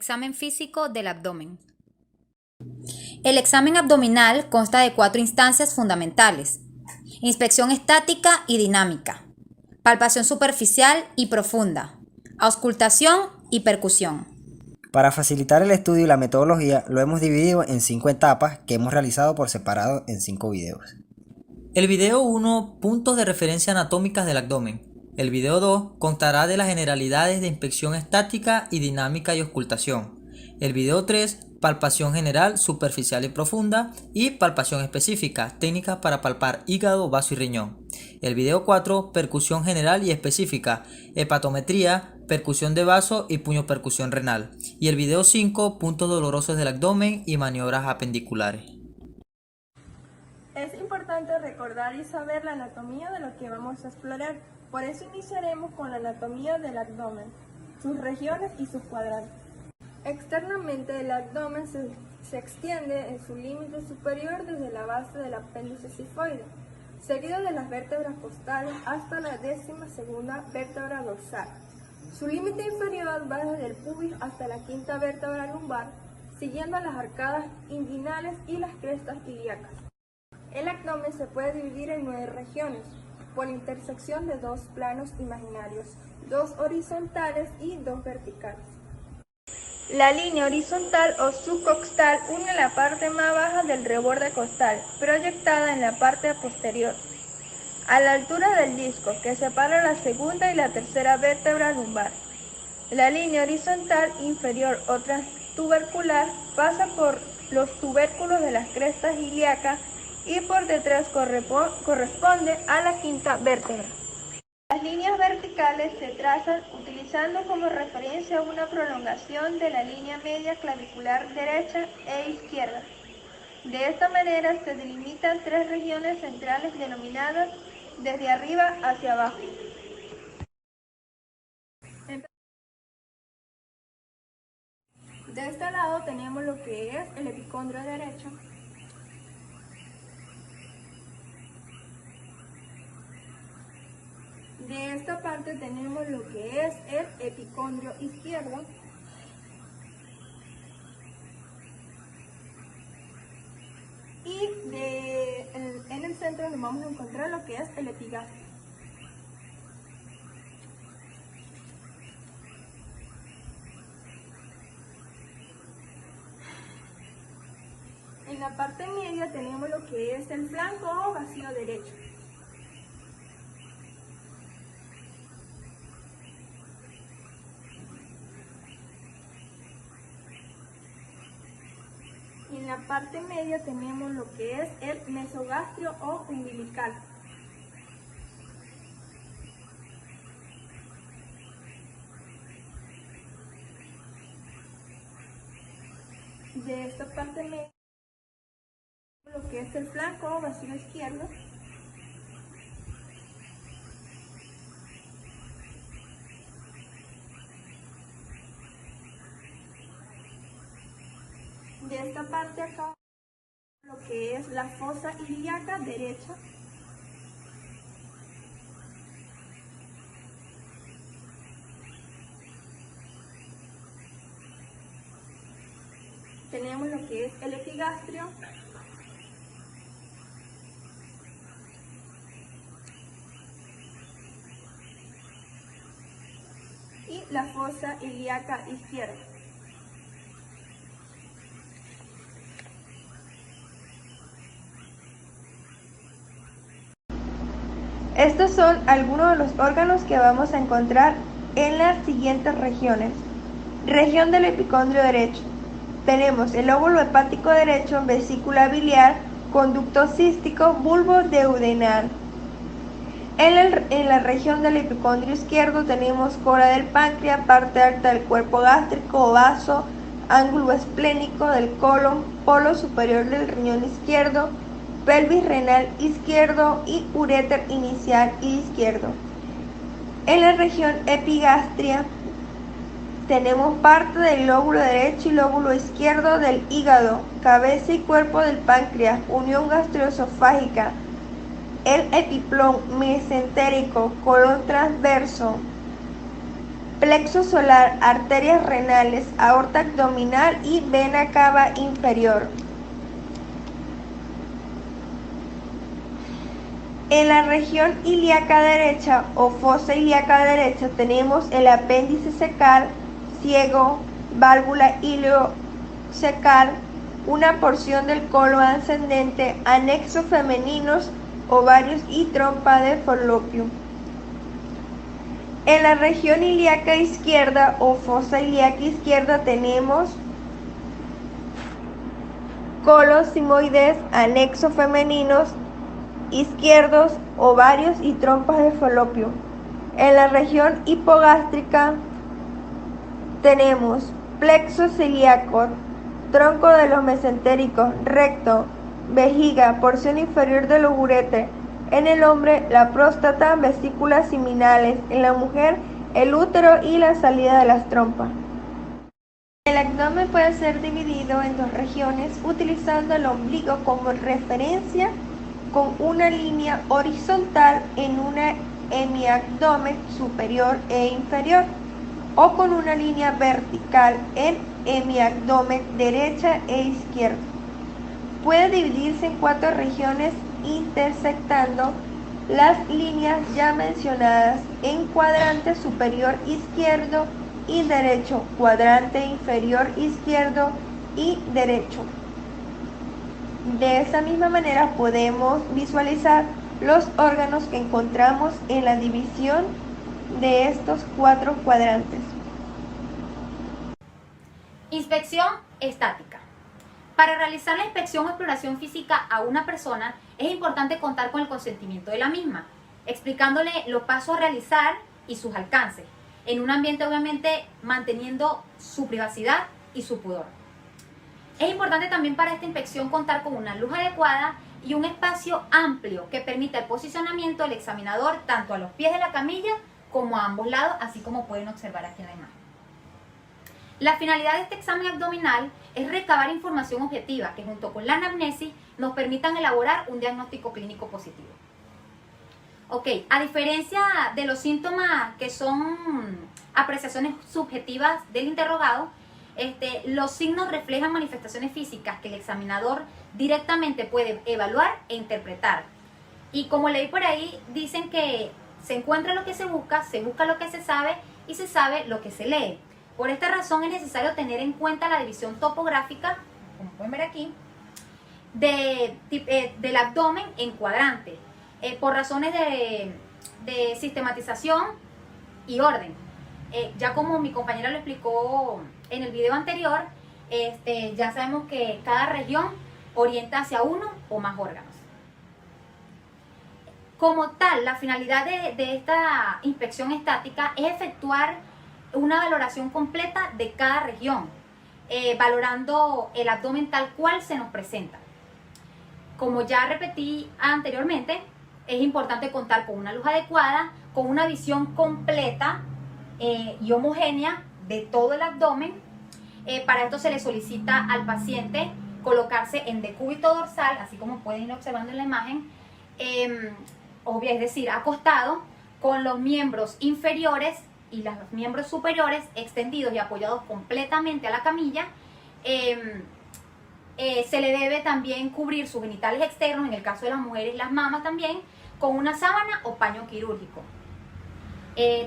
Examen físico del abdomen. El examen abdominal consta de 4 instancias fundamentales: inspección estática y dinámica, palpación superficial y profunda, auscultación y percusión. Para facilitar el estudio y la metodología, lo hemos dividido en 5 etapas que hemos realizado por separado en 5 videos. El video 1, puntos de referencia anatómicas del abdomen. El video 2 constará de las generalidades de inspección estática y dinámica y auscultación. El video 3, palpación general, superficial y profunda, y palpación específica, técnicas para palpar hígado, vaso y riñón. El video 4, percusión general y específica, hepatometría, percusión de vaso y puño percusión renal. Y el video 5, puntos dolorosos del abdomen y maniobras apendiculares. Es importante recordar y saber la anatomía de lo que vamos a explorar. Por eso iniciaremos con la anatomía del abdomen, sus regiones y sus cuadrantes. Externamente el abdomen se extiende en su límite superior desde la base del apéndice cifoide, seguido de las vértebras costales hasta la 12ª vértebra dorsal. Su límite inferior va desde el pubis hasta la 5ª vértebra lumbar, siguiendo las arcadas inguinales y las crestas ilíacas. El abdomen se puede dividir en 9 regiones, por intersección de 2 planos imaginarios, 2 horizontales y 2 verticales. La línea horizontal o subcostal une la parte más baja del reborde costal, proyectada en la parte posterior, a la altura del disco, que separa la 2ª y la 3ª vértebra lumbar. La línea horizontal inferior o transtubercular pasa por los tubérculos de las crestas ilíacas y por detrás corresponde a la 5ª vértebra. Las líneas verticales se trazan utilizando como referencia una prolongación de la línea media clavicular derecha e izquierda. De esta manera se delimitan 3 regiones centrales denominadas desde arriba hacia abajo. De este lado tenemos lo que es el epicondrio derecho. De esta parte tenemos lo que es el epicondrio izquierdo. Y en el centro nos vamos a encontrar lo que es el epigastrio. En la parte media tenemos lo que es el flanco o vacío derecho. Y en la parte media tenemos lo que es el mesogastrio o umbilical. De esta parte media lo que es el flanco o vacío izquierdo. De esta parte acá lo que es la fosa ilíaca derecha. Tenemos lo que es el epigastrio. Y la fosa ilíaca izquierda. Estos son algunos de los órganos que vamos a encontrar en las siguientes regiones. Región del epicondrio derecho. Tenemos el óvulo hepático derecho, vesícula biliar, conducto cístico, bulbo duodenal. En la región del epicondrio izquierdo tenemos cola del páncreas, parte alta del cuerpo gástrico, vaso, ángulo esplénico del colon, polo superior del riñón izquierdo, pelvis renal izquierdo y uréter inicial izquierdo. En la región epigastria tenemos parte del lóbulo derecho y lóbulo izquierdo del hígado, cabeza y cuerpo del páncreas, unión gastroesofágica, el epiplón mesentérico, colon transverso, plexo solar, arterias renales, aorta abdominal y vena cava inferior. En la región ilíaca derecha o fosa ilíaca derecha tenemos el apéndice cecal, ciego, válvula ileocecal, una porción del colon ascendente, anexos femeninos, ovarios y trompa de falopio. En la región ilíaca izquierda o fosa ilíaca izquierda tenemos colon sigmoides, anexos femeninos izquierdos, ovarios y trompas de falopio. En la región hipogástrica tenemos plexo celíaco, tronco de los mesentéricos, recto, vejiga, porción inferior del uretre. En el hombre, la próstata, vesículas seminales. En la mujer, el útero y la salida de las trompas. El abdomen puede ser dividido en dos regiones utilizando el ombligo como referencia con una línea horizontal en una hemiabdomen superior e inferior o con una línea vertical en hemiabdomen derecha e izquierda. Puede dividirse en 4 regiones intersectando las líneas ya mencionadas en cuadrante superior izquierdo y derecho, cuadrante inferior izquierdo y derecho. De esa misma manera podemos visualizar los órganos que encontramos en la división de estos 4 cuadrantes. Inspección estática. Para realizar la inspección o exploración física a una persona es importante contar con el consentimiento de la misma, explicándole los pasos a realizar y sus alcances, en un ambiente obviamente manteniendo su privacidad y su pudor. Es importante también para esta inspección contar con una luz adecuada y un espacio amplio que permita el posicionamiento del examinador tanto a los pies de la camilla como a ambos lados, así como pueden observar aquí en la imagen. La finalidad de este examen abdominal es recabar información objetiva que junto con la anamnesis nos permitan elaborar un diagnóstico clínico positivo. Ok, a diferencia de los síntomas que son apreciaciones subjetivas del interrogado, los signos reflejan manifestaciones físicas que el examinador directamente puede evaluar e interpretar. Y como leí por ahí, dicen que se encuentra lo que se busca lo que se sabe y se sabe lo que se lee. Por esta razón es necesario tener en cuenta la división topográfica, como pueden ver aquí, del abdomen en cuadrantes, por razones de sistematización y orden. Ya como mi compañera lo explicó en el video anterior, ya sabemos que cada región orienta hacia uno o más órganos. Como tal, la finalidad de esta inspección estática es efectuar una valoración completa de cada región, valorando el abdomen tal cual se nos presenta. Como ya repetí anteriormente, es importante contar con una luz adecuada, con una visión completa y homogénea de todo el abdomen. Para esto se le solicita al paciente colocarse en decúbito dorsal, así como pueden ir observando en la imagen, es decir, acostado, con los miembros inferiores y los miembros superiores extendidos y apoyados completamente a la camilla. Se le debe también cubrir sus genitales externos, en el caso de las mujeres las mamas también, con una sábana o paño quirúrgico.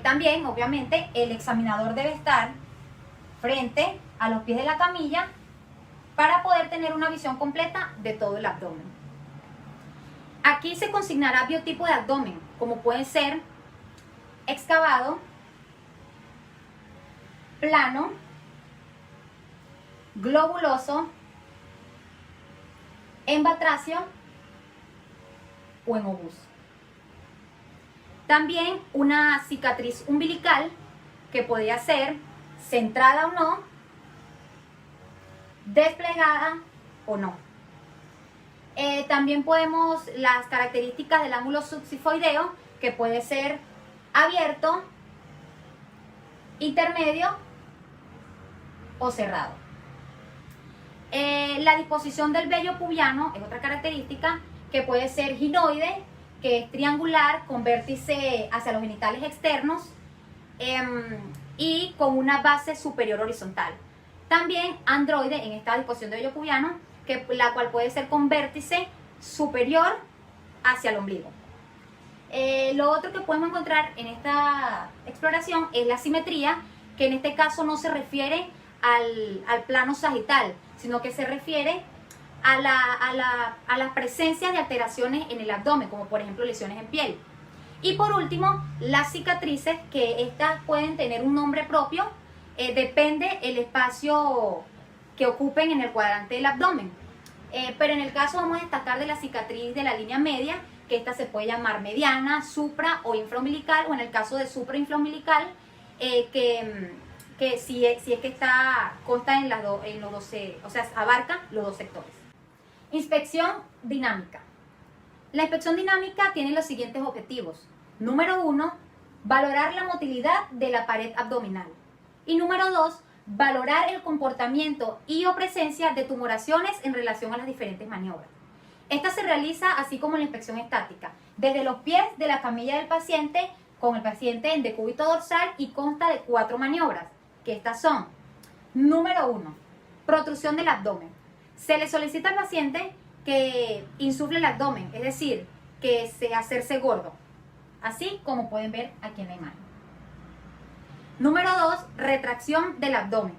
También, obviamente, el examinador debe estar frente a los pies de la camilla para poder tener una visión completa de todo el abdomen. Aquí se consignará biotipo de abdomen, como puede ser excavado, plano, globuloso, en batracio o en obús. También una cicatriz umbilical que podría ser centrada o no, desplegada o no. También podemos las características del ángulo subsifoideo, que puede ser abierto, intermedio o cerrado. La disposición del vello pubiano es otra característica, que puede ser ginoide, que es triangular con vértice hacia los genitales externos, y con una base superior horizontal. También androide en esta disposición de vello pubiano, la cual puede ser con vértice superior hacia el ombligo. Lo otro que podemos encontrar en esta exploración es la simetría, que en este caso no se refiere al plano sagital, sino que se refiere a la presencia de alteraciones en el abdomen, como por ejemplo lesiones en piel. Y por último, las cicatrices, que estas pueden tener un nombre propio, depende el espacio que ocupen en el cuadrante del abdomen. Pero en el caso vamos a destacar de la cicatriz de la línea media, que esta se puede llamar mediana, supra o infraumbilical, o en el caso de suprainfraumbilical, que si es que consta en los 12, o sea, abarca los dos sectores. Inspección dinámica. La inspección dinámica tiene los siguientes objetivos. Número 1, valorar la motilidad de la pared abdominal. Y número 2, valorar el comportamiento y o presencia de tumoraciones en relación a las diferentes maniobras. Esta se realiza así como la inspección estática, desde los pies de la camilla del paciente, con el paciente en decúbito dorsal, y consta de 4 maniobras, que estas son: número 1, protrusión del abdomen. Se le solicita al paciente que insufle el abdomen, es decir, que hacerse gordo, así como pueden ver aquí en la imagen. Número 2, retracción del abdomen.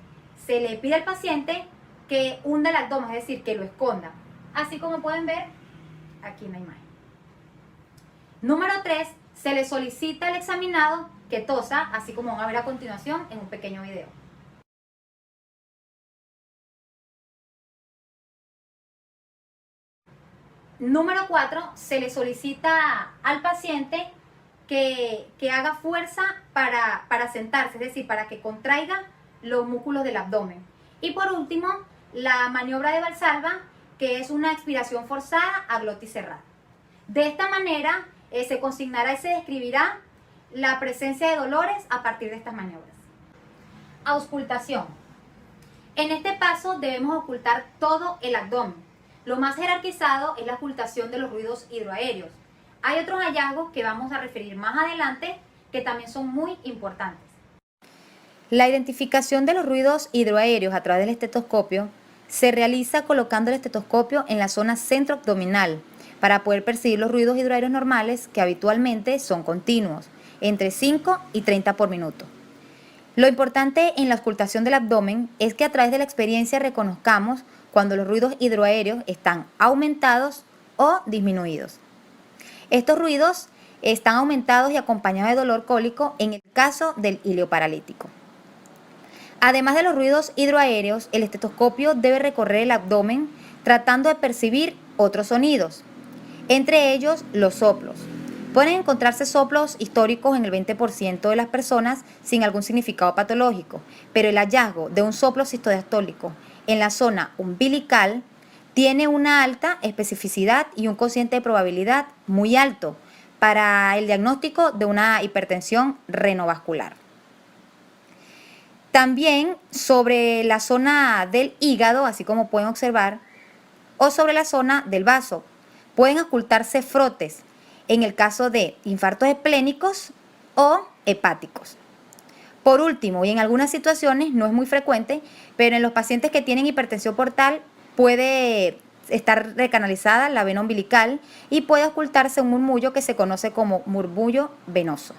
Se le pide al paciente que hunda el abdomen, es decir, que lo esconda, así como pueden ver aquí en la imagen. Número 3, se le solicita al examinado que tosa, así como van a ver a continuación en un pequeño video. Número 4, se le solicita al paciente que haga fuerza para sentarse, es decir, para que contraiga los músculos del abdomen. Y por último, la maniobra de Valsalva, que es una expiración forzada a glotis cerrada. De esta manera se consignará y se describirá la presencia de dolores a partir de estas maniobras. Auscultación. En este paso debemos ocultar todo el abdomen. Lo más jerarquizado es la ocultación de los ruidos hidroaéreos. Hay otros hallazgos que vamos a referir más adelante que también son muy importantes. La identificación de los ruidos hidroaéreos a través del estetoscopio se realiza colocando el estetoscopio en la zona centroabdominal para poder percibir los ruidos hidroaéreos normales, que habitualmente son continuos, entre 5 y 30 por minuto. Lo importante en la auscultación del abdomen es que a través de la experiencia reconozcamos cuando los ruidos hidroaéreos están aumentados o disminuidos. Estos ruidos están aumentados y acompañados de dolor cólico en el caso del ilioparalítico. Además de los ruidos hidroaéreos, el estetoscopio debe recorrer el abdomen tratando de percibir otros sonidos, entre ellos los soplos. Pueden encontrarse soplos históricos en el 20% de las personas sin algún significado patológico, pero el hallazgo de un soplo sistodiastólico en la zona umbilical tiene una alta especificidad y un cociente de probabilidad muy alto para el diagnóstico de una hipertensión renovascular. También sobre la zona del hígado, así como pueden observar, o sobre la zona del vaso, pueden ocultarse frotes en el caso de infartos esplénicos o hepáticos. Por último, y en algunas situaciones no es muy frecuente, pero en los pacientes que tienen hipertensión portal puede estar recanalizada la vena umbilical y puede ocultarse un murmullo que se conoce como murmullo venoso.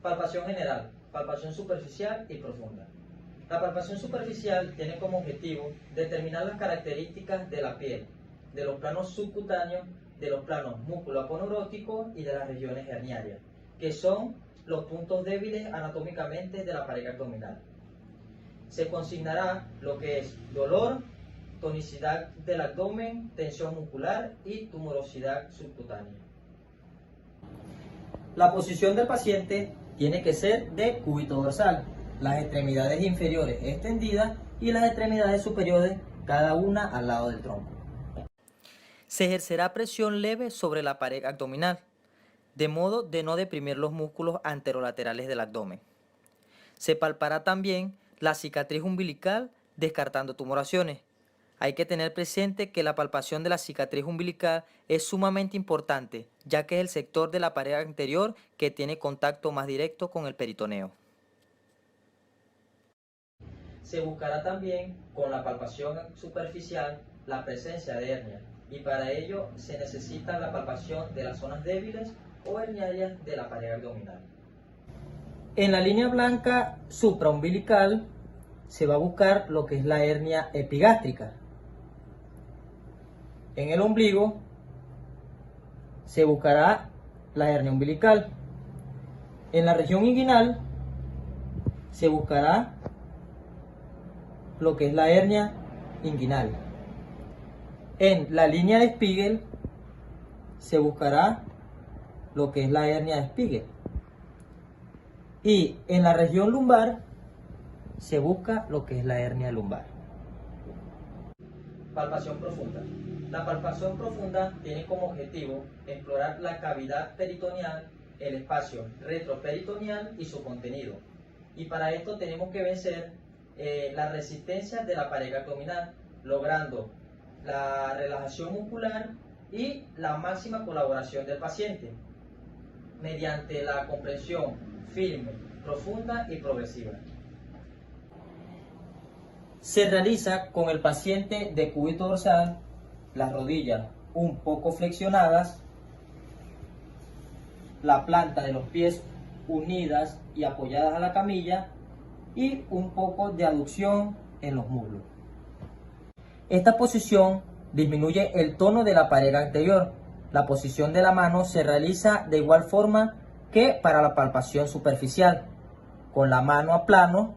Palpación general, palpación superficial y profunda. La palpación superficial tiene como objetivo determinar las características de la piel, de los planos subcutáneos, de los planos músculo-aponeuróticos y de las regiones herniarias, que son los puntos débiles anatómicamente de la pared abdominal. Se consignará lo que es dolor, tonicidad del abdomen, tensión muscular y tumorosidad subcutánea. La posición del paciente tiene que ser de cúbito dorsal, las extremidades inferiores extendidas y las extremidades superiores cada una al lado del tronco. Se ejercerá presión leve sobre la pared abdominal, de modo de no deprimir los músculos anterolaterales del abdomen. Se palpará también la cicatriz umbilical descartando tumoraciones. Hay que tener presente que la palpación de la cicatriz umbilical es sumamente importante, ya que es el sector de la pared anterior que tiene contacto más directo con el peritoneo. Se buscará también con la palpación superficial la presencia de hernia y para ello se necesita la palpación de las zonas débiles o herniarias de la pared abdominal. En la línea blanca supraumbilical se va a buscar lo que es la hernia epigástrica. En el ombligo se buscará la hernia umbilical. En la región inguinal se buscará lo que es la hernia inguinal. En la línea de Spiegel se buscará lo que es la hernia de Spiegel. Y en la región lumbar se busca lo que es la hernia lumbar. Palpación profunda. La palpación profunda tiene como objetivo explorar la cavidad peritoneal, el espacio retroperitoneal y su contenido. Y para esto tenemos que vencer la resistencia de la pared abdominal, logrando la relajación muscular y la máxima colaboración del paciente mediante la comprensión firme, profunda y progresiva. Se realiza con el paciente de cúbito dorsal, las rodillas un poco flexionadas, la planta de los pies unidas y apoyadas a la camilla y un poco de aducción en los muslos. Esta posición disminuye el tono de la pared anterior. La posición de la mano se realiza de igual forma que para la palpación superficial, con la mano a plano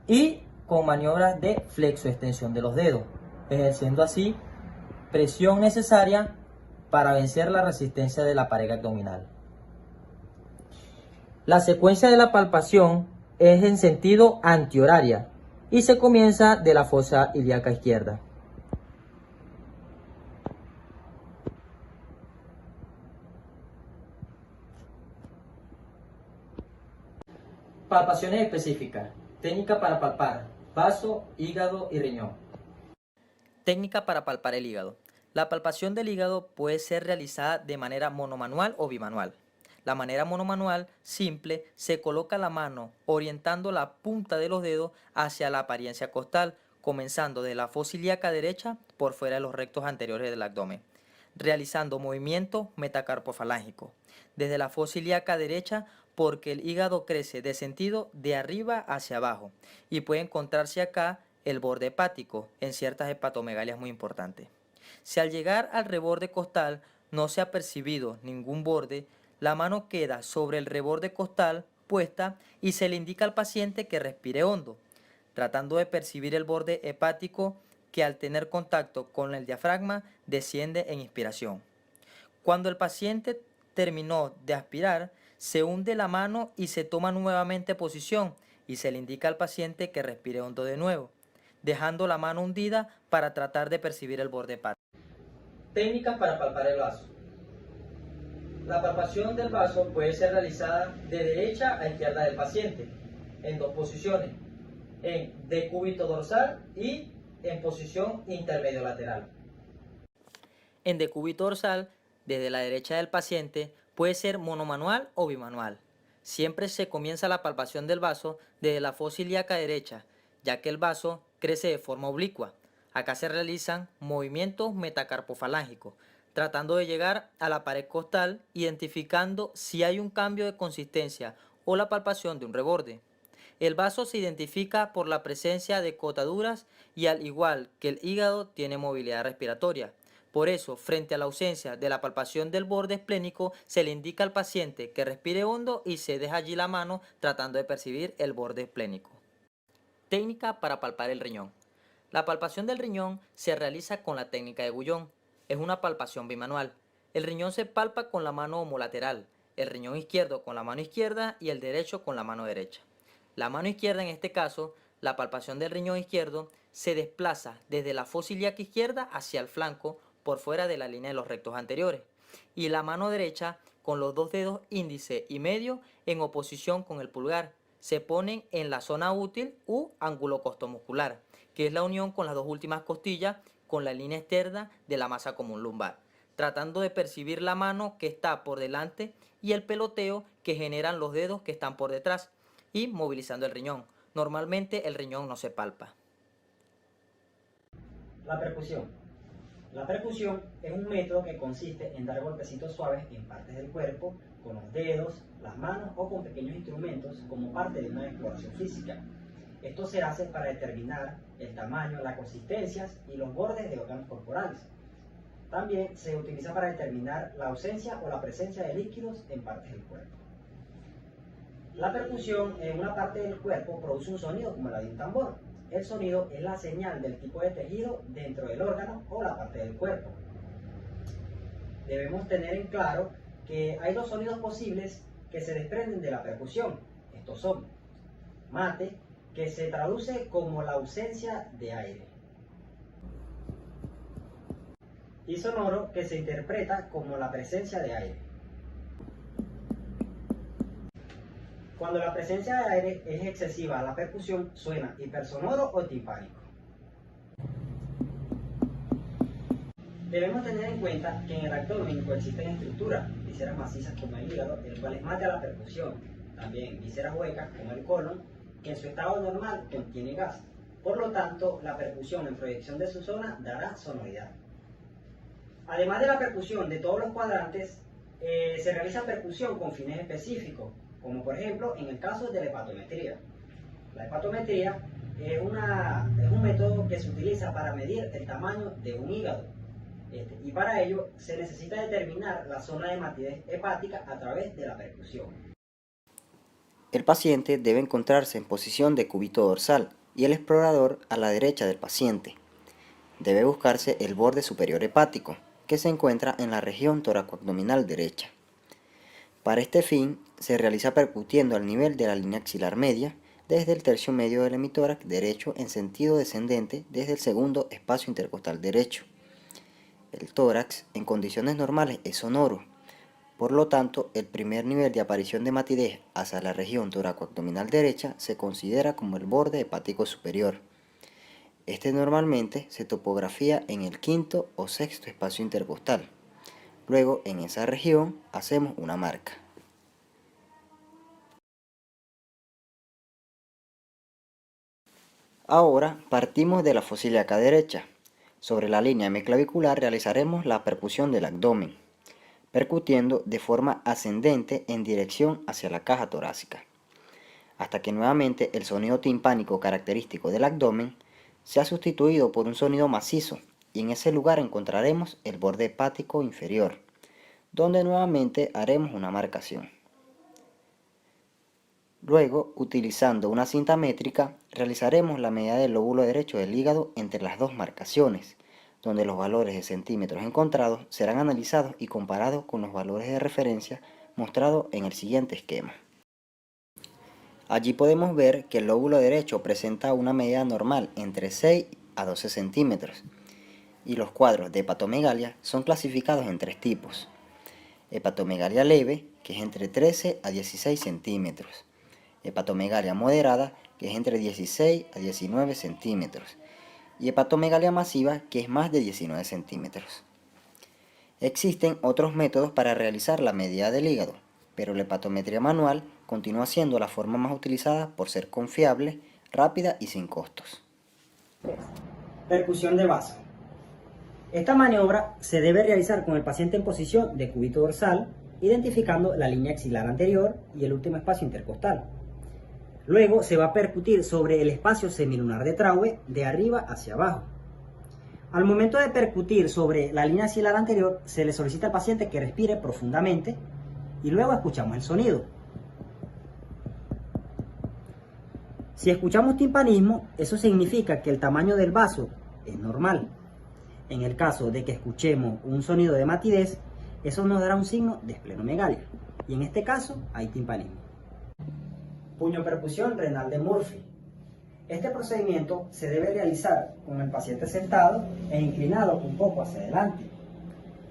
y con maniobras de flexo-extensión de los dedos, ejerciendo así presión necesaria para vencer la resistencia de la pared abdominal. La secuencia de la palpación es en sentido antihoraria y se comienza de la fosa ilíaca izquierda. Palpaciones específicas. Técnica para palpar vaso, hígado y riñón. Técnica para palpar el hígado. La palpación del hígado puede ser realizada de manera monomanual o bimanual. La manera monomanual simple se coloca la mano orientando la punta de los dedos hacia la apariencia costal, comenzando de la fosa ilíaca derecha por fuera de los rectos anteriores del abdomen, realizando movimientos metacarpofalángicos desde la fosa ilíaca derecha porque el hígado crece de sentido de arriba hacia abajo y puede encontrarse acá el borde hepático en ciertas hepatomegalias muy importantes. Si al llegar al reborde costal no se ha percibido ningún borde, la mano queda sobre el reborde costal puesta y se le indica al paciente que respire hondo, tratando de percibir el borde hepático que al tener contacto con el diafragma desciende en inspiración. Cuando el paciente terminó de aspirar, se hunde la mano y se toma nuevamente posición y se le indica al paciente que respire hondo de nuevo, dejando la mano hundida para tratar de percibir el borde hepático. Técnicas para palpar el vaso. La palpación del vaso puede ser realizada de derecha a izquierda del paciente, en dos posiciones, en decúbito dorsal y en posición intermedio lateral. En decúbito dorsal, desde la derecha del paciente, puede ser monomanual o bimanual. Siempre se comienza la palpación del vaso desde la fosa ilíaca derecha, ya que el vaso crece de forma oblicua. Acá se realizan movimientos metacarpofalángicos, tratando de llegar a la pared costal, identificando si hay un cambio de consistencia o la palpación de un reborde. El vaso se identifica por la presencia de cotaduras y al igual que el hígado tiene movilidad respiratoria. Por eso, frente a la ausencia de la palpación del borde esplénico, se le indica al paciente que respire hondo y se deja allí la mano tratando de percibir el borde esplénico. Técnica para palpar el riñón. La palpación del riñón se realiza con la técnica de Guyon. Es una palpación bimanual. El riñón se palpa con la mano homolateral, el riñón izquierdo con la mano izquierda y el derecho con la mano derecha. La mano izquierda, en este caso, la palpación del riñón izquierdo, se desplaza desde la fosa ilíaca izquierda hacia el flanco por fuera de la línea de los rectos anteriores. Y la mano derecha, con los dos dedos índice y medio en oposición con el pulgar, se ponen en la zona útil u ángulo costomuscular, que es la unión con las dos últimas costillas con la línea externa de la masa común lumbar, tratando de percibir la mano que está por delante y el peloteo que generan los dedos que están por detrás y movilizando el riñón. Normalmente el riñón no se palpa. La percusión. La percusión es un método que consiste en dar golpecitos suaves en partes del cuerpo, con los dedos, las manos o con pequeños instrumentos como parte de una exploración física. Esto se hace para determinar el tamaño, las consistencias y los bordes de órganos corporales. También se utiliza para determinar la ausencia o la presencia de líquidos en partes del cuerpo. La percusión en una parte del cuerpo produce un sonido como la de un tambor. El sonido es la señal del tipo de tejido dentro del órgano o la parte del cuerpo. Debemos tener en claro que hay dos sonidos posibles que se desprenden de la percusión. Estos son mate, que se traduce como la ausencia de aire, y sonoro, que se interpreta como la presencia de aire. Cuando la presencia de aire es excesiva, la percusión suena hipersonoro o timpánico. Debemos tener en cuenta que en el abdomen coexisten estructuras, vísceras macizas como el hígado, el cual es mate a la percusión. También vísceras huecas como el colon, que en su estado normal contiene gas. Por lo tanto, la percusión en proyección de su zona dará sonoridad. Además de la percusión de todos los cuadrantes, se realiza percusión con fines específicos, como por ejemplo en el caso de la hepatometría. La hepatometría es un método que se utiliza para medir el tamaño de un hígado. Y para ello se necesita determinar la zona de matidez hepática a través de la percusión. El paciente debe encontrarse en posición de cúbito dorsal y el explorador a la derecha del paciente. Debe buscarse el borde superior hepático, que se encuentra en la región toracoabdominal derecha. Para este fin, se realiza percutiendo al nivel de la línea axilar media, desde el tercio medio del hemitórax derecho en sentido descendente desde el segundo espacio intercostal derecho. El tórax, en condiciones normales, es sonoro. Por lo tanto, el primer nivel de aparición de matidez hacia la región toracoabdominal derecha se considera como el borde hepático superior. Este normalmente se topografía en el quinto o sexto espacio intercostal. Luego, en esa región, hacemos una marca. Ahora partimos de la fosa ilíaca derecha. Sobre la línea hemiclavicular realizaremos la percusión del abdomen, percutiendo de forma ascendente en dirección hacia la caja torácica, hasta que nuevamente el sonido timpánico característico del abdomen sea sustituido por un sonido macizo, y en ese lugar encontraremos el borde hepático inferior, donde nuevamente haremos una marcación. Luego, utilizando una cinta métrica, realizaremos la medida del lóbulo derecho del hígado entre las dos marcaciones, donde los valores de centímetros encontrados serán analizados y comparados con los valores de referencia mostrados en el siguiente esquema. Allí podemos ver que el lóbulo derecho presenta una medida normal entre 6 a 12 centímetros, y los cuadros de hepatomegalia son clasificados en tres tipos: hepatomegalia leve, que es entre 13 a 16 centímetros, hepatomegalia moderada, que es entre 16 a 19 centímetros, y hepatomegalia masiva, que es más de 19 centímetros. Existen otros métodos para realizar la medida del hígado, pero la hepatometría manual continúa siendo la forma más utilizada por ser confiable, rápida y sin costos. Percusión de vaso. Esta maniobra se debe realizar con el paciente en posición de cúbito dorsal, identificando la línea axilar anterior y el último espacio intercostal. Luego se va a percutir sobre el espacio semilunar de Traube de arriba hacia abajo. Al momento de percutir sobre la línea axilar anterior, se le solicita al paciente que respire profundamente y luego escuchamos el sonido. Si escuchamos timpanismo, eso significa que el tamaño del vaso es normal. En el caso de que escuchemos un sonido de matidez, eso nos dará un signo de esplenomegalia, y en este caso hay timpanismo. Puñopercusión renal de Murphy. Este procedimiento se debe realizar con el paciente sentado e inclinado un poco hacia adelante.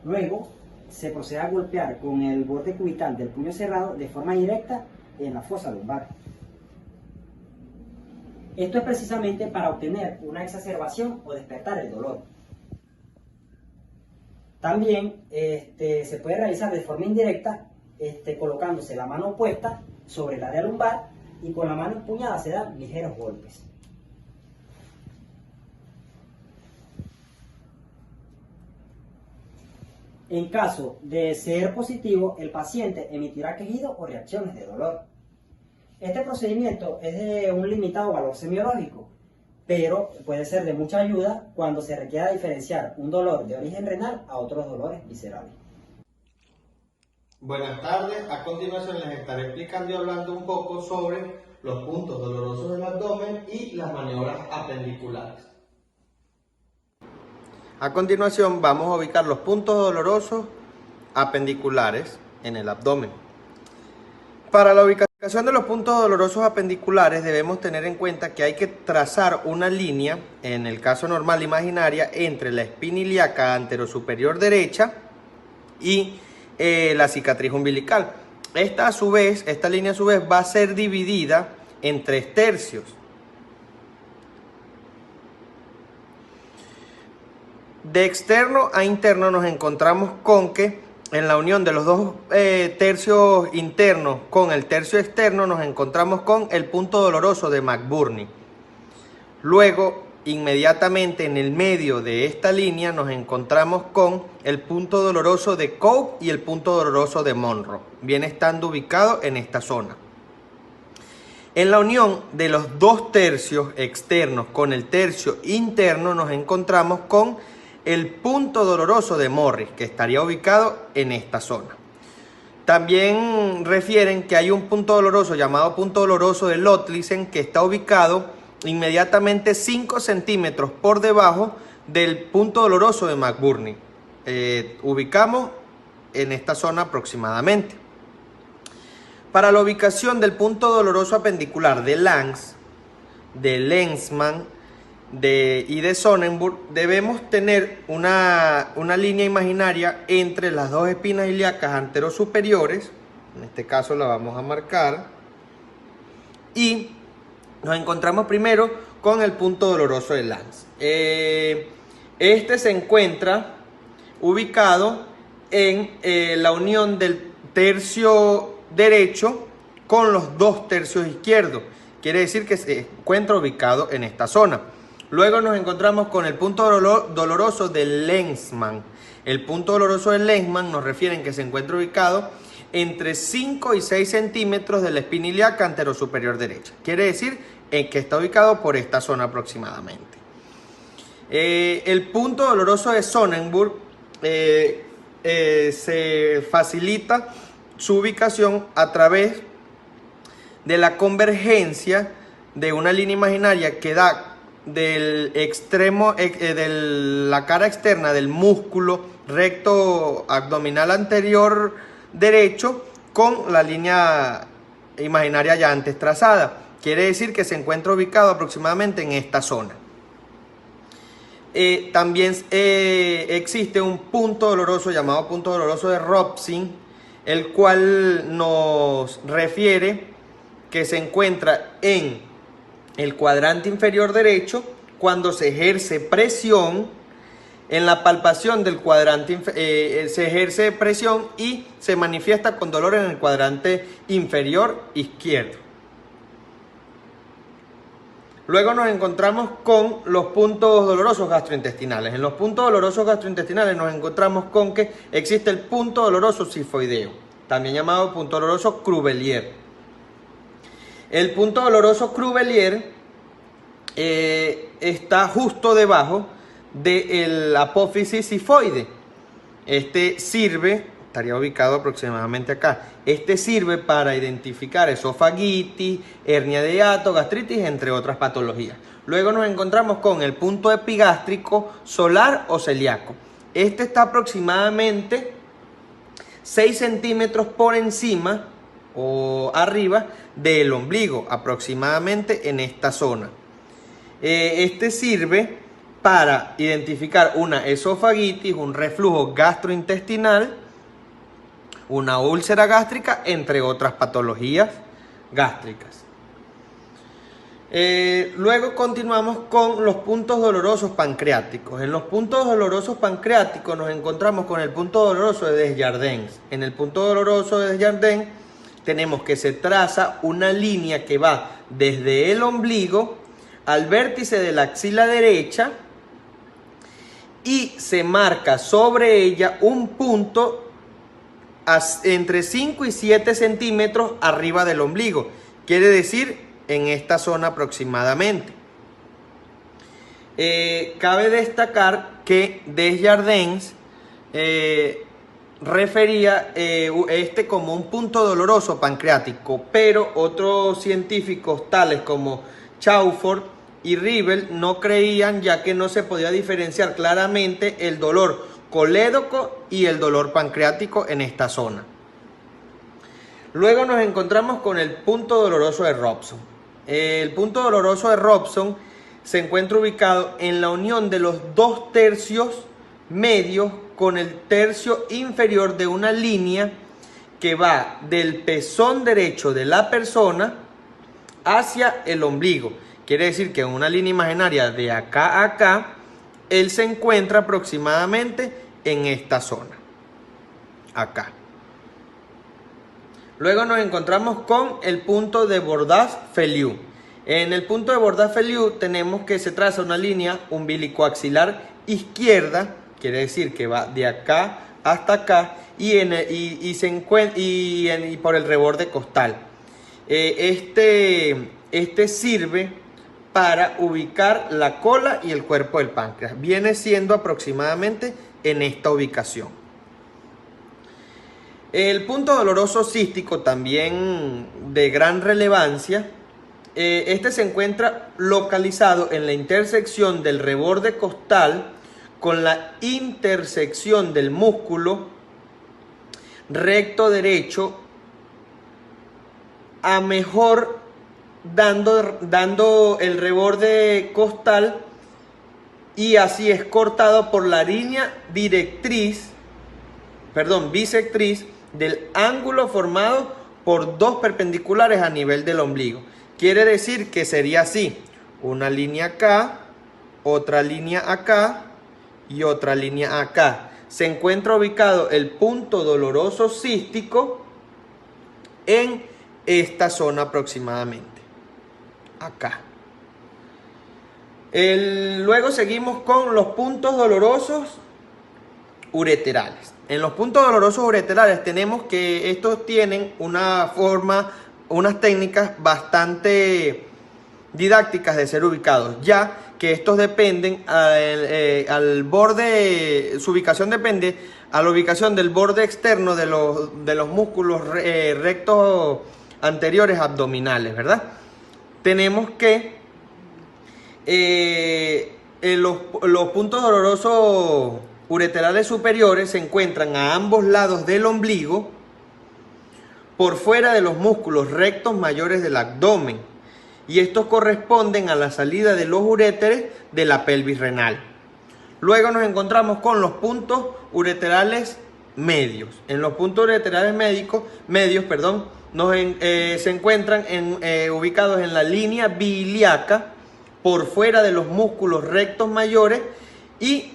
Luego se procede a golpear con el borde cubital del puño cerrado de forma directa en la fosa lumbar. Esto es precisamente para obtener una exacerbación o despertar el dolor. También se puede realizar de forma indirecta colocándose la mano opuesta sobre el área lumbar y con la mano empuñada se dan ligeros golpes. En caso de ser positivo, el paciente emitirá quejidos o reacciones de dolor. Este procedimiento es de un limitado valor semiológico, pero puede ser de mucha ayuda cuando se requiera diferenciar un dolor de origen renal a otros dolores viscerales. Buenas tardes, a continuación les estaré explicando y hablando un poco sobre los puntos dolorosos del abdomen y las maniobras apendiculares. A continuación vamos a ubicar los puntos dolorosos apendiculares en el abdomen. Para la ubicación de los puntos dolorosos apendiculares debemos tener en cuenta que hay que trazar una línea, en el caso normal imaginaria, entre la espina ilíaca anterosuperior derecha y la cicatriz umbilical. Esta línea a su vez va a ser dividida en 3 tercios. De externo a interno nos encontramos con que en la unión de los dos tercios internos con el tercio externo nos encontramos con el punto doloroso de McBurney. Luego, inmediatamente en el medio de esta línea nos encontramos con el punto doloroso de Cope y el punto doloroso de Monro, bien estando ubicado en esta zona. En la unión de los dos tercios externos con el tercio interno nos encontramos con el punto doloroso de Morris, que estaría ubicado en esta zona. También refieren que hay un punto doloroso llamado punto doloroso de Lotlisen, que está ubicado inmediatamente 5 centímetros por debajo del punto doloroso de McBurney. Ubicamos en esta zona aproximadamente. Para la ubicación del punto doloroso apendicular de Lange, de Lenzmann y de Sonnenburg, debemos tener una línea imaginaria entre las dos espinas ilíacas anterosuperiores. En este caso la vamos a marcar. Y nos encontramos primero con el punto doloroso de Lange. Este se encuentra ubicado en la unión del tercio derecho con los dos tercios izquierdos. Quiere decir que se encuentra ubicado en esta zona. Luego nos encontramos con el punto doloroso de Lenzmann. El punto doloroso de Lenzmann nos refieren que se encuentra ubicado entre 5 y 6 centímetros de la espina ilíaca anterosuperior derecha. Quiere decir que está ubicado por esta zona aproximadamente. El punto doloroso de Sonnenburg se facilita su ubicación a través de la convergencia de una línea imaginaria que da del extremo de la cara externa del músculo recto abdominal anterior derecho con la línea imaginaria ya antes trazada. Quiere decir que se encuentra ubicado aproximadamente en esta zona. También existe un punto doloroso llamado punto doloroso de Robson, el cual nos refiere que se encuentra en el cuadrante inferior derecho cuando se ejerce presión en la palpación del cuadrante, se ejerce presión y se manifiesta con dolor en el cuadrante inferior izquierdo. Luego nos encontramos con los puntos dolorosos gastrointestinales. En los puntos dolorosos gastrointestinales nos encontramos con que existe el punto doloroso sifoideo, también llamado punto doloroso Crubelier. El punto doloroso Crubelier está justo debajo del apófisis sifoide. Este sirve, estaría ubicado aproximadamente acá. Este sirve para identificar esofagitis, hernia de hiato, gastritis, entre otras patologías. Luego nos encontramos con el punto epigástrico solar o celíaco. Este está aproximadamente 6 centímetros por encima o arriba del ombligo, aproximadamente en esta zona. Este sirve para identificar una esofagitis, un reflujo gastrointestinal, una úlcera gástrica, entre otras patologías gástricas. Luego continuamos con los puntos dolorosos pancreáticos. En los puntos dolorosos pancreáticos nos encontramos con el punto doloroso de Desjardins. En el punto doloroso de Desjardins tenemos que se traza una línea que va desde el ombligo al vértice de la axila derecha y se marca sobre ella un punto entre 5 y 7 centímetros arriba del ombligo. Quiere decir en esta zona aproximadamente. Cabe destacar que Desjardins refería este como un punto doloroso pancreático, pero otros científicos tales como Chauffour y Rivel no creían, ya que no se podía diferenciar claramente el dolor colédoco y el dolor pancreático en esta zona. Luego nos encontramos con el punto doloroso de Robson. El punto doloroso de Robson se encuentra ubicado en la unión de los 2 tercios medios con el tercio inferior de una línea que va del pezón derecho de la persona hacia el ombligo. Quiere decir que en una línea imaginaria de acá a acá, él se encuentra aproximadamente en esta zona, acá. Luego nos encontramos con el punto de Bordas-Feliu. En el punto de Bordas-Feliu tenemos que se traza una línea umbilicoaxilar izquierda, quiere decir que va de acá hasta acá y se encuentra por el reborde costal. Este sirve para ubicar la cola y el cuerpo del páncreas. Viene siendo aproximadamente en esta ubicación. El punto doloroso cístico, también de gran relevancia, este se encuentra localizado en la intersección del reborde costal con la intersección del músculo recto derecho, a mejor dando el reborde costal, y así es cortado por la línea bisectriz del ángulo formado por 2 perpendiculares a nivel del ombligo. Quiere decir que sería así: una línea acá, otra línea acá y otra línea acá. Se encuentra ubicado el punto doloroso cístico en esta zona aproximadamente, acá. Luego seguimos con los puntos dolorosos ureterales. En los puntos dolorosos ureterales tenemos que estos tienen una forma, unas técnicas bastante didácticas de ser ubicados, ya que estos dependen al borde, su ubicación depende a la ubicación del borde externo de los músculos rectos anteriores abdominales, ¿verdad? Tenemos que los puntos dolorosos ureterales superiores se encuentran a ambos lados del ombligo, por fuera de los músculos rectos mayores del abdomen, y estos corresponden a la salida de los uréteres de la pelvis renal. Luego nos encontramos con los puntos ureterales medios. En los puntos ureterales medios, se encuentran ubicados en la línea biliaca, por fuera de los músculos rectos mayores y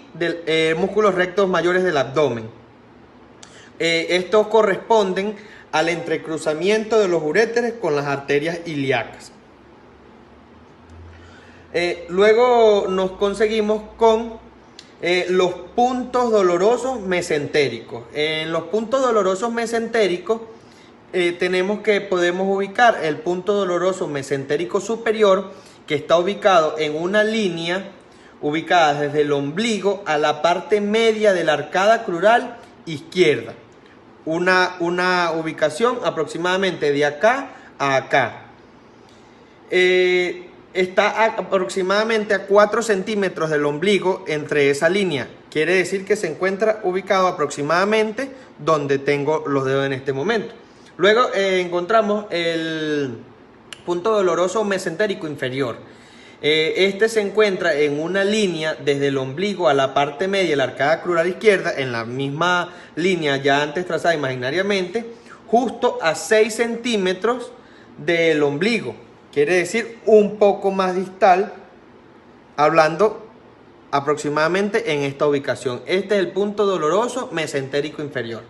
músculos rectos mayores del abdomen. Estos corresponden al entrecruzamiento de los uréteres con las arterias ilíacas. Luego nos conseguimos con los puntos dolorosos mesentéricos. En los puntos dolorosos mesentéricos podemos ubicar el punto doloroso mesentérico superior, que está ubicado en una línea ubicada desde el ombligo a la parte media de la arcada crural izquierda. Una ubicación aproximadamente de acá a acá. Está aproximadamente a 4 centímetros del ombligo entre esa línea. Quiere decir que se encuentra ubicado aproximadamente donde tengo los dedos en este momento. Luego encontramos el punto doloroso mesentérico inferior. Este se encuentra en una línea desde el ombligo a la parte media de la arcada crural izquierda, en la misma línea ya antes trazada imaginariamente, justo a 6 centímetros del ombligo. Quiere decir un poco más distal, hablando aproximadamente en esta ubicación. Este es el punto doloroso mesentérico inferior.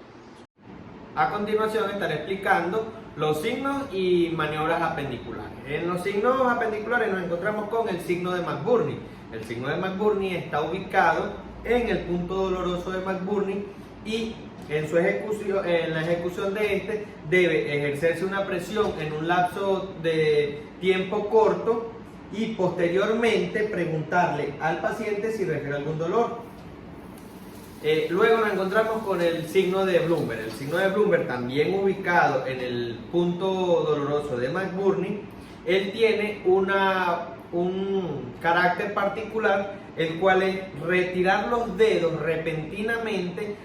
A continuación estaré explicando los signos y maniobras apendiculares. En los signos apendiculares nos encontramos con el signo de McBurney. El signo de McBurney está ubicado en el punto doloroso de McBurney y en la ejecución de este debe ejercerse una presión en un lapso de tiempo corto y posteriormente preguntarle al paciente si refiere algún dolor. Luego nos encontramos con el signo de Blumberg. El signo de Blumberg, también ubicado en el punto doloroso de McBurney, él tiene un carácter particular, el cual es retirar los dedos repentinamente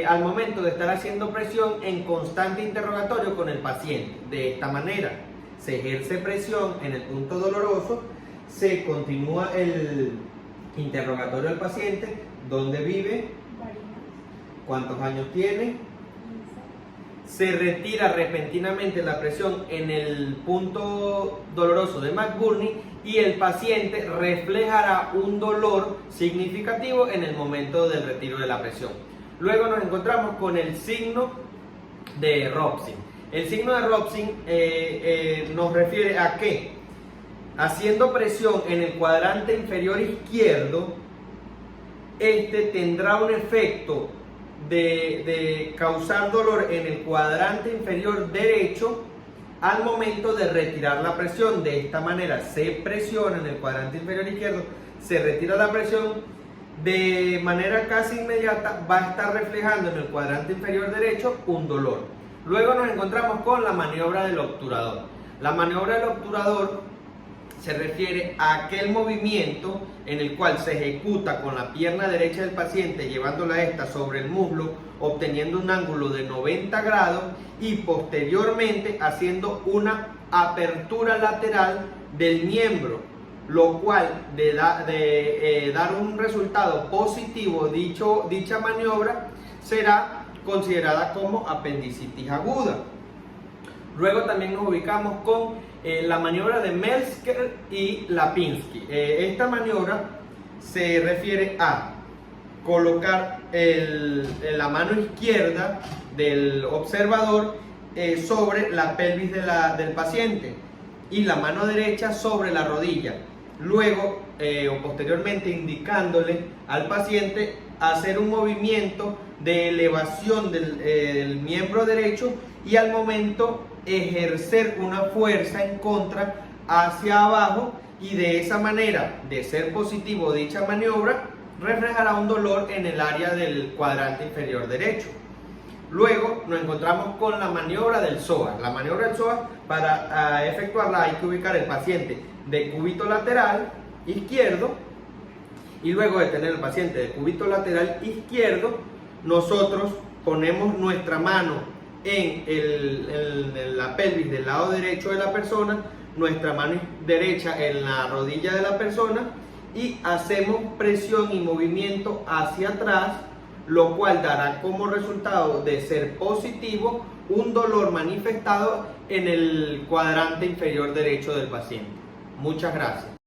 al momento de estar haciendo presión en constante interrogatorio con el paciente. De esta manera se ejerce presión en el punto doloroso, se continúa el interrogatorio del paciente, dónde vive, cuántos años tiene, se retira repentinamente la presión en el punto doloroso de McBurney y el paciente reflejará un dolor significativo en el momento del retiro de la presión. Luego nos encontramos con el signo de Robson. El signo de Robson nos refiere a que, haciendo presión en el cuadrante inferior izquierdo, este tendrá un efecto de causar dolor en el cuadrante inferior derecho al momento de retirar la presión. De esta manera se presiona en el cuadrante inferior izquierdo, se retira la presión, de manera casi inmediata va a estar reflejando en el cuadrante inferior derecho un dolor. Luego nos encontramos con la maniobra del obturador. La maniobra del obturador se refiere a aquel movimiento en el cual se ejecuta con la pierna derecha del paciente, llevándola esta sobre el muslo, obteniendo un ángulo de 90 grados y posteriormente haciendo una apertura lateral del miembro, lo cual de dar un resultado positivo, dicha maniobra será considerada como apendicitis aguda. Luego también nos ubicamos con la maniobra de Melsker y Lapinski. Esta maniobra se refiere a colocar la mano izquierda del observador sobre la pelvis del paciente y la mano derecha sobre la rodilla. Luego o posteriormente indicándole al paciente hacer un movimiento de elevación del miembro derecho y al momento ejercer una fuerza en contra hacia abajo, y de esa manera, de ser positivo dicha maniobra, reflejará un dolor en el área del cuadrante inferior derecho. Luego nos encontramos con la maniobra del psoas. La maniobra del psoas, para efectuarla hay que ubicar el paciente de cúbito lateral izquierdo, y luego de tener el paciente de cúbito lateral izquierdo, nosotros ponemos nuestra mano en la pelvis del lado derecho de la persona, nuestra mano derecha en la rodilla de la persona, y hacemos presión y movimiento hacia atrás, lo cual dará como resultado, de ser positivo, un dolor manifestado en el cuadrante inferior derecho del paciente. Muchas gracias.